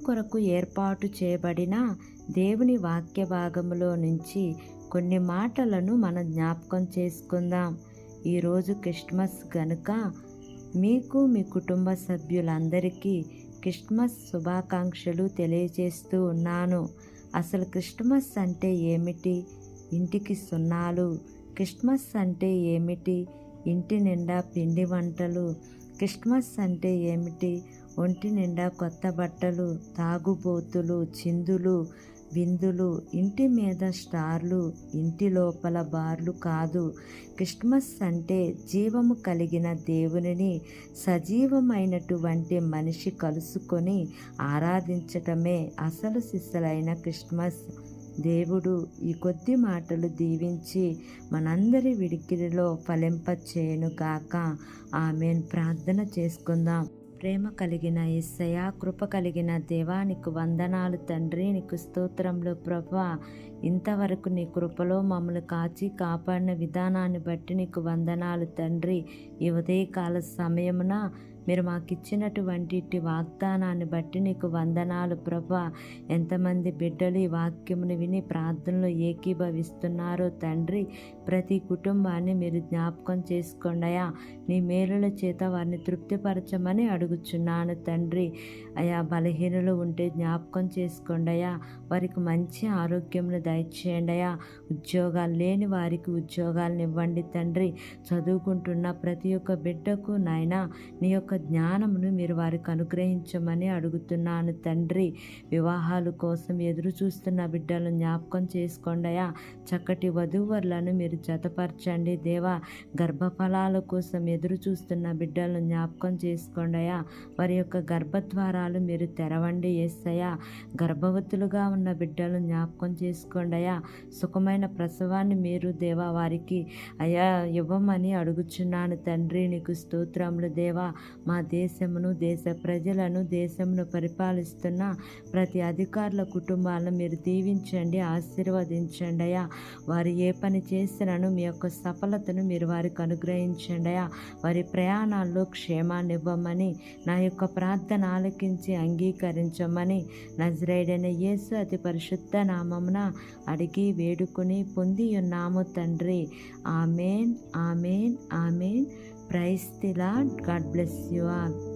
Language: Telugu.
కొరకు ఏర్పాటు చేయబడిన దేవుని వాక్య భాగములో నుంచి కొన్ని మాటలను మనం జ్ఞాపకం చేసుకుందాం. ఈరోజు క్రిస్మస్ గనుక మీకు మీ కుటుంబ సభ్యులందరికీ క్రిస్మస్ శుభాకాంక్షలు తెలియజేస్తూ ఉన్నాను. అసలు క్రిస్మస్ అంటే ఏమిటి? ఇంటికి సున్నాలు. క్రిస్మస్ అంటే ఏమిటి? ఇంటి నిండా పిండి వంటలు. క్రిస్మస్ అంటే ఏమిటి? ఒంటి నిండా కొత్త బట్టలు, తాగుబోతులు, చిందులు, విందులు, ఇంటి మీద స్టార్లు, ఇంటి లోపల బార్లు కాదు. క్రిస్మస్ అంటే జీవము కలిగిన దేవునిని సజీవమైనటువంటి మనిషి కలుసుకొని ఆరాధించటమే అసలు సిసలైన క్రిస్మస్. దేవుడు ఈ కొద్ది మాటలు దీవించి మనందరి విడికిడిలో ఫలింపచేయును గాక. ఆమేన్. ప్రార్థన చేసుకుందాం. ప్రేమ కలిగిన యేసయ్యా, కృప కలిగిన దేవా, నీకు వందనాలు తండ్రి. నీకు స్తోత్రములు ప్రభువా. ఇంతవరకు నీ కృపలో మమ్మల్ని కాచి కాపాడిన విధానాన్ని బట్టి నీకు వందనాలు తండ్రి. ఈ ఉదయకాల సమయమున మీరు మాకు ఇచ్చినటువంటి వాగ్దానాన్ని బట్టి నీకు వందనాలు ప్రభువా. ఎంతమంది బిడ్డలు ఈ వాక్యమును విని ప్రార్థనలో ఏకీభవిస్తున్నారో తండ్రి, ప్రతి కుటుంబాన్ని మీరు జ్ఞాపకం చేసుకోండియా. నీ మేలుల చేత వారిని తృప్తిపరచమని అడుగుచున్నాను తండ్రి. అయా, బలహీనులు ఉంటే జ్ఞాపకం చేసుకోండియా. వారికి మంచి ఆరోగ్యమును దయచేయండి అయా. ఉద్యోగాలు లేని వారికి ఉద్యోగాలను ఇవ్వండి తండ్రి. చదువుకుంటున్న ప్రతి ఒక్క బిడ్డకు నాయనా నీ యొక్క జ్ఞానమును మీరు వారికి అనుగ్రహించమని అడుగుతున్నాను తండ్రి. వివాహాల కోసం ఎదురు చూస్తున్న బిడ్డలను జ్ఞాపకం చేసుకోండియా. చక్కటి వధూవరులను మీరు జతపరచండి దేవా. గర్భఫలాల కోసం ఎదురు చూస్తున్న బిడ్డలను జ్ఞాపకం చేసుకోండియా. వారి యొక్క గర్భద్వారాలు మీరు తెరవండి యేసయ్యా. గర్భవతులుగా ఉన్న బిడ్డలను జ్ఞాపకం చేసుకోండియా. సుఖమైన ప్రసవాన్ని మీరు దేవా వారికి అయా ఇవ్వమని అడుగుచున్నాను తండ్రి. నీకు స్తోత్రములు దేవా. మా దేశమును, దేశ ప్రజలను, దేశమును పరిపాలిస్తున్న ప్రతి అధికారుల కుటుంబాలను మీరు దీవించండి, ఆశీర్వదించండి అయ్యా. వారు ఏ పని చేసినను మీ యొక్క సఫలతను మీరు వారికి అనుగ్రహించండి అయ్యా. వారి ప్రయాణాల్లో క్షేమాన్ని ఇవ్వమని, నా యొక్క ప్రార్థన ఆలకించి అంగీకరించమని నజరేయుడైన యేసు అతి పరిశుద్ధ నామమున అడిగి వేడుకొని పొంది ఉన్నాము తండ్రి. Amen, amen, amen. Praise the lord. God bless you all.